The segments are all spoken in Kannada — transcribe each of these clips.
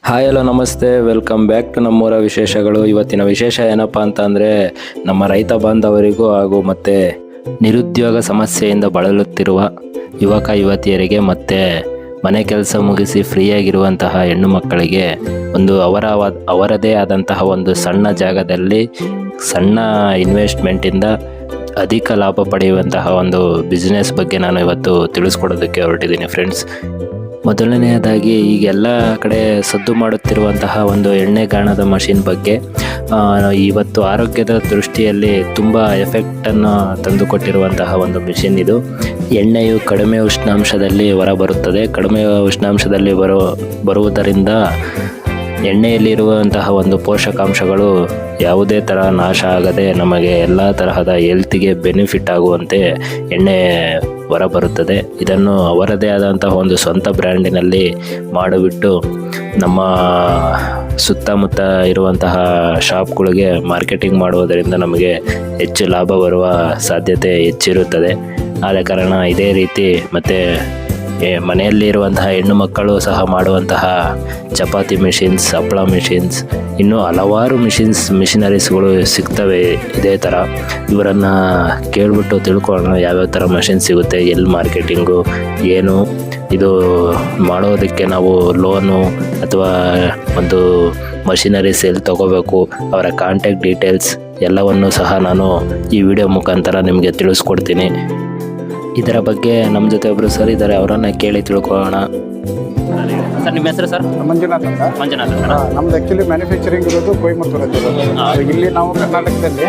ಹಾಯ್ ಹಲೋ ನಮಸ್ತೆ, ವೆಲ್ಕಮ್ ಬ್ಯಾಕ್ ಟು ನಮ್ಮೂರ ವಿಶೇಷಗಳು. ಇವತ್ತಿನ ವಿಶೇಷ ಏನಪ್ಪ ಅಂತ ಅಂದರೆ, ನಮ್ಮ ರೈತ ಬಾಂಧವರಿಗೂ ಹಾಗೂ ಮತ್ತು ನಿರುದ್ಯೋಗ ಸಮಸ್ಯೆಯಿಂದ ಬಳಲುತ್ತಿರುವ ಯುವಕ ಯುವತಿಯರಿಗೆ ಮತ್ತು ಮನೆ ಕೆಲಸ ಮುಗಿಸಿ ಫ್ರೀಯಾಗಿರುವಂತಹ ಹೆಣ್ಣು ಮಕ್ಕಳಿಗೆ ಒಂದು ಅವರದೇ ಆದಂತಹ ಒಂದು ಸಣ್ಣ ಜಾಗದಲ್ಲಿ ಸಣ್ಣ ಇನ್ವೆಸ್ಟ್ಮೆಂಟಿಂದ ಅಧಿಕ ಲಾಭ ಪಡೆಯುವಂತಹ ಒಂದು ಬಿಸ್ನೆಸ್ ಬಗ್ಗೆ ನಾನು ಇವತ್ತು ತಿಳಿಸ್ಕೊಡೋದಕ್ಕೆ ಹೊರಟಿದ್ದೀನಿ ಫ್ರೆಂಡ್ಸ್. ಮೊದಲನೆಯದಾಗಿ ಈಗೆಲ್ಲ ಕಡೆ ಸದ್ದು ಮಾಡುತ್ತಿರುವಂತಹ ಒಂದು ಎಣ್ಣೆಗಾಣದ ಮಷಿನ್ ಬಗ್ಗೆ ಇವತ್ತು ಆರೋಗ್ಯದ ದೃಷ್ಟಿಯಲ್ಲಿ ತುಂಬ ಎಫೆಕ್ಟನ್ನು ತಂದುಕೊಟ್ಟಿರುವಂತಹ ಒಂದು ಮಿಷಿನ್ ಇದು. ಎಣ್ಣೆಯು ಕಡಿಮೆ ಉಷ್ಣಾಂಶದಲ್ಲಿ ಹೊರಬರುತ್ತದೆ. ಕಡಿಮೆ ಉಷ್ಣಾಂಶದಲ್ಲಿ ಬರುವುದರಿಂದ ಎಣ್ಣೆಯಲ್ಲಿರುವಂತಹ ಒಂದು ಪೋಷಕಾಂಶಗಳು ಯಾವುದೇ ಥರ ನಾಶ ಆಗದೆ ನಮಗೆ ಎಲ್ಲ ತರಹದ ಹೆಲ್ತಿಗೆ ಬೆನಿಫಿಟ್ ಆಗುವಂತೆ ಎಣ್ಣೆ ಹೊರಬರುತ್ತದೆ. ಇದನ್ನು ಅವರದೇ ಆದಂತಹ ಒಂದು ಸ್ವಂತ ಬ್ರ್ಯಾಂಡಿನಲ್ಲಿ ಮಾಡಿಬಿಟ್ಟು ನಮ್ಮ ಸುತ್ತಮುತ್ತ ಇರುವಂತಹ ಶಾಪ್ಗಳಿಗೆ ಮಾರ್ಕೆಟಿಂಗ್ ಮಾಡುವುದರಿಂದ ನಮಗೆ ಹೆಚ್ಚು ಲಾಭ ಬರುವ ಸಾಧ್ಯತೆ ಹೆಚ್ಚಿರುತ್ತದೆ. ಆದ ಕಾರಣ ಇದೇ ರೀತಿ ಮತ್ತು ಮನೆಯಲ್ಲಿ ಇರುವಂತಹ ಹೆಣ್ಣು ಮಕ್ಕಳು ಸಹ ಮಾಡುವಂತಹ ಚಪಾತಿ ಮಿಷಿನ್ಸ್, ಹಪ್ಪಳ ಮಿಷಿನ್ಸ್, ಇನ್ನೂ ಹಲವಾರು ಮಿಷಿನರೀಸ್ಗಳು ಸಿಗ್ತವೆ. ಇದೇ ಥರ ಇವರನ್ನು ಕೇಳಿಬಿಟ್ಟು ತಿಳ್ಕೊಳ್ಳೋಣ ಯಾವ್ಯಾವ ಥರ ಮಷಿನ್ ಸಿಗುತ್ತೆ, ಎಲ್ಲಿ ಮಾರ್ಕೆಟಿಂಗು ಏನು, ಇದು ಮಾಡೋದಕ್ಕೆ ನಾವು ಲೋನು ಅಥವಾ ಒಂದು ಮಷಿನರೀಸ್ ಎಲ್ಲಿ ತೊಗೋಬೇಕು, ಅವರ ಕಾಂಟ್ಯಾಕ್ಟ್ ಡೀಟೇಲ್ಸ್ ಎಲ್ಲವನ್ನು ಸಹ ನಾನು ಈ ವಿಡಿಯೋ ಮುಖಾಂತರ ನಿಮಗೆ ತಿಳಿಸ್ಕೊಡ್ತೀನಿ. ಇದರ ಬಗ್ಗೆ ನಮ್ಮ ಜೊತೆ ಒಬ್ಬರು ಸರ್ ಇದ್ದಾರೆ, ಅವರನ್ನು ಕೇಳಿ ತಿಳ್ಕೊಳ್ಳೋಣ. ಸರ್, ನಿಮ್ಮ ಹೆಸರು ಸರ್? ಮಂಜುನಾಥ್ ಅಂತ. ಮಂಜುನಾಥ್ ಸರ್. ನಮ್ದು ಆ್ಯಕ್ಚುಲಿ ಮ್ಯಾನುಫ್ಯಾಕ್ಚರಿಂಗ್ ಇರೋದು ಕೊಯಮತ್ತೂರಲ್ಲಿ ಇರೋದು. ಇಲ್ಲಿ ನಾವು ಕರ್ನಾಟಕದಲ್ಲಿ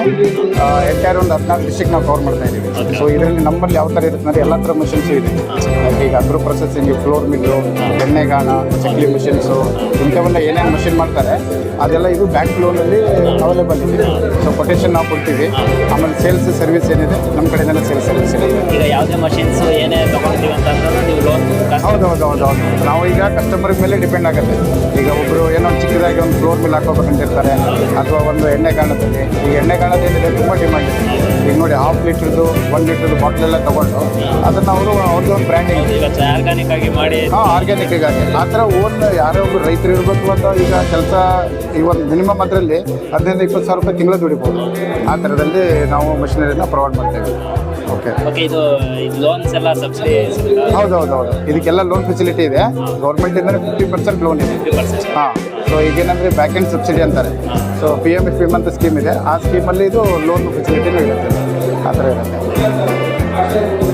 ಎಂಟೈರ್ ಒಂದು 14 ಡಿಸ್ಟ್ರಿಕ್ಟ್ ನಾವು ಕವರ್ ಮಾಡ್ತಾ ಇದ್ದೀವಿ. ಸೊ ಇದರಲ್ಲಿ ನಮ್ಮಲ್ಲಿ ಯಾವ ಥರ ಇರುತ್ತೆ ಅಂದರೆ ಎಲ್ಲ ಥರ ಮಷಿನ್ಸು ಇದೆ. ಈಗ ಅಗ್ರೋ ಪ್ರೊಸೆಸಿಂಗ್, ಫ್ಲೋರ್ ಮಿಲ್ಲು, ಎಣ್ಣೆಗಾಣ, ಚಕ್ಲಿ ಮಿಷಿನ್ಸು, ಇಂಥವೆಲ್ಲ ಏನೇನು ಮಷಿನ್ ಮಾಡ್ತಾರೆ ಅದೆಲ್ಲ ಇದು ಬ್ಯಾಂಕ್ ಲೋನಲ್ಲಿ ಅವೈಲೇಬಲ್ ಇದೆ. ಸೊ ಕೊಟೇಶನ್ ನಾವು ಕೊಡ್ತೀವಿ. ಆಮೇಲೆ ಸೇಲ್ಸ್ ಸರ್ವಿಸ್ ಏನಿದೆ ನಮ್ಮ ಕಡೆಯಿಂದಲೇ ಸೇಲ್ಸ್ ಸರ್ವಿಸ್ ಇದೆ. ಈಗ ಯಾವುದೇ ಮಷಿನ್ಸ್ ಏನೇ ತೊಗೊಳ್ತೀವಿ ಅಂತಂದ್ರೆ ನೀವು ಲೋನ್? ಹೌದು. ನಾವು ಈಗ ಕಸ್ಟಮರ್ ಮೇಲೆ ಡಿಪೆಂಡ್ ಆಗುತ್ತೆ. ಈಗ ಒಬ್ಬರು ಏನೋ ಚಿಕ್ಕದಾಗಿ ಒಂದು ಫ್ಲೋರ್ ಮಿಲ್ ಹಾಕೋಬೇಕಂತಿರ್ತಾರೆ, ಅಥವಾ ಒಂದು ಎಣ್ಣೆಗಾಣದಲ್ಲಿ. ಈ ಎಣ್ಣೆಗಾಣದೇನಿದೆ ತುಂಬ ಡಿಮ್ಯಾಂಡ್ ಇದೆ. ಈಗ ನೋಡಿ, 1/2 ಲೀಟ್ರದ್ದು 1 ಲೀಟ್ರದ್ದು ಬಾಟ್ಲೆಲ್ಲ ತೊಗೊಂಡು ಅದನ್ನು ಅವ್ರದ್ದು ಒಂದು ಬ್ರ್ಯಾಂಡಿಂಗ್ ಆರ್ಗ್ಯಾನಿಕ್ ಆಗಿ ಮಾಡಿ, ಆರ್ಗ್ಯಾನಿಕ್ಕಾಗಿ ಆ ಥರ ಓನ್ ಯಾರೋ ಒಬ್ಬರು ರೈತರು ಇರಬೇಕು ಅಂತ ಈಗ ಕೆಲಸ ಇವತ್ತು ಮಿನಿಮಮ್ ಅದರಲ್ಲಿ 15-20 ಸಾವಿರ ರೂಪಾಯಿ ತಿಂಗಳು ದುಡಿಬೋದು. ಆ ಥರದಲ್ಲಿ ನಾವು ಮಷಿನರಿನ ಪ್ರೊವೈಡ್ ಮಾಡ್ತೇವೆ. ಓಕೆ, ಇದು ಲೋನ್ಸ್ ಎಲ್ಲ ಸಬ್ಸಿಡಿ? ಹೌದು. ಇದಕ್ಕೆಲ್ಲ ಲೋನ್ ಫೆಸಿಲಿಟಿ ಇದೆ. ಗೌರ್ಮೆಂಟಿಂದ 50% ಲೋನ್ ಇದೆ. ಹಾಂ. ಸೊ ಈಗೇನಂದರೆ ಬ್ಯಾಕ್ ಎಂಡ್ ಸಬ್ಸಿಡಿ ಅಂತಾರೆ. ಸೊ PMFM ಅಂತ ಸ್ಕೀಮ್ ಇದೆ. ಆ ಸ್ಕೀಮಲ್ಲಿ ಇದು ಲೋನ್ ಫೆಸಿಲಿಟಿನೂ ಇರುತ್ತೆ. ಆ ಥರ ಇರುತ್ತೆ.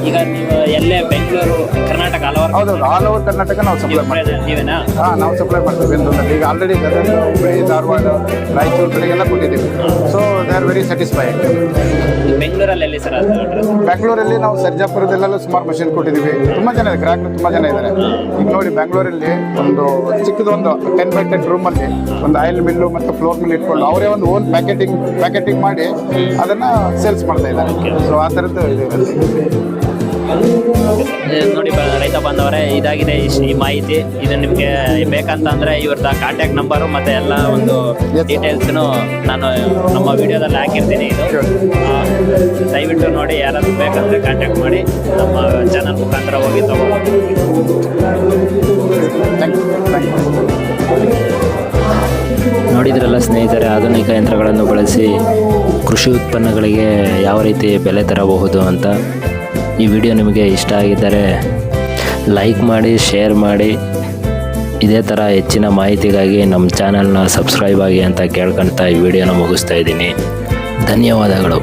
ಈಗ ನೀವು ಎಲ್ಲೇ ಬೆಂಗಳೂರು, ಕರ್ನಾಟಕ ಹೌದು, ಆಲ್ ಓವರ್ ಕರ್ನಾಟಕ ನಾವು ಸಪ್ಲೈ ಮಾಡ್ತೀವಿ. ನೀವೇನಾ? ಹಾಂ, ನಾವು ಸಪ್ಲೈ ಮಾಡ್ತೀವಿ. ಬೆಂಗಳೂರಲ್ಲಿ ಈಗ ಆಲ್ರೆಡಿ ಗದಗ, ಹುಬ್ಬಳ್ಳಿ, ಧಾರವಾಡ, ರಾಯಚೂರು ಕಡೆಗೆಲ್ಲ ಕೊಟ್ಟಿದ್ದೀವಿ. So they are very satisfied. ಬೆಂಗಳೂರಲ್ಲಿ ಎಲ್ಲಿ ಸರ್? ಬ್ಯಾಂಗ್ಳೂರಲ್ಲಿ ನಾವು ಸರ್ಜಾಪುರದಲ್ಲೆಲ್ಲ ಸುಮಾರು ಮಷಿನ್ ಕೊಟ್ಟಿದ್ದೀವಿ. ತುಂಬ ಜನ ಇದೆ, ಗ್ರಾಹಕರು ತುಂಬ ಜನ ಇದ್ದಾರೆ. ಈಗ ನೋಡಿ, ಬ್ಯಾಂಗ್ಳೂರಲ್ಲಿ ಒಂದು ಚಿಕ್ಕದೊಂದು 10x10 ರೂಮಲ್ಲಿ ಒಂದು ಆಯಿಲ್ ಮಿಲ್ಲು ಮತ್ತು ಫ್ಲೋರ್ ಮಿಲ್ ಇಟ್ಕೊಂಡು ಅವರೇ ಒಂದು ಓನ್ ಪ್ಯಾಕೆಟಿಂಗ್ ಮಾಡಿ ಅದನ್ನು ಸೇಲ್ಸ್ ಮಾಡ್ತಾ ಇದ್ದಾರೆ. ಸೊ ಆ ಥರದ್ದು ಇದು ನೋಡಿ ರೈತ ಬಾಂಧವರೇ, ಇದಾಗಿದೆ ಈ ಮಾಹಿತಿ. ಇದು ನಿಮಗೆ ಬೇಕಂತ ಅಂದರೆ ಇವ್ರದ್ದು ಕಾಂಟ್ಯಾಕ್ಟ್ ನಂಬರು ಮತ್ತು ಎಲ್ಲ ಒಂದು ಡೀಟೇಲ್ಸ್ನು ನಾನು ನಮ್ಮ ವಿಡಿಯೋದಲ್ಲಿ ಹಾಕಿರ್ತೀನಿ. ಇದು ದಯವಿಟ್ಟು ನೋಡಿ, ಯಾರಾದರೂ ಬೇಕಂದರೆ ಕಾಂಟ್ಯಾಕ್ಟ್ ಮಾಡಿ ನಮ್ಮ ಚಾನಲ್ ಮುಖಾಂತರ ಹೋಗಿ ತಗೋಬೋದು. ನೋಡಿದ್ರಲ್ಲ ಸ್ನೇಹಿತರೆ, ಆಧುನಿಕ ಯಂತ್ರಗಳನ್ನು ಬಳಸಿ ಕೃಷಿ ಉತ್ಪನ್ನಗಳಿಗೆ ಯಾವ ರೀತಿ ಬೆಲೆ ತರಬಹುದು ಅಂತ. ಈ ವಿಡಿಯೋ ನಿಮಗೆ ಇಷ್ಟ ಆಗಿದ್ದರೆ ಲೈಕ್ ಮಾಡಿ, ಶೇರ್ ಮಾಡಿ. ಇದೇ ಥರ ಹೆಚ್ಚಿನ ಮಾಹಿತಿಗಾಗಿ ನಮ್ಮ ಚಾನಲ್ನ ಸಬ್ಸ್ಕ್ರೈಬ್ ಆಗಿ ಅಂತ ಕೇಳ್ಕೊಳ್ತಾ ಈ ವಿಡಿಯೋನ ಮುಗಿಸ್ತಾ ಇದ್ದೀನಿ. ಧನ್ಯವಾದಗಳು.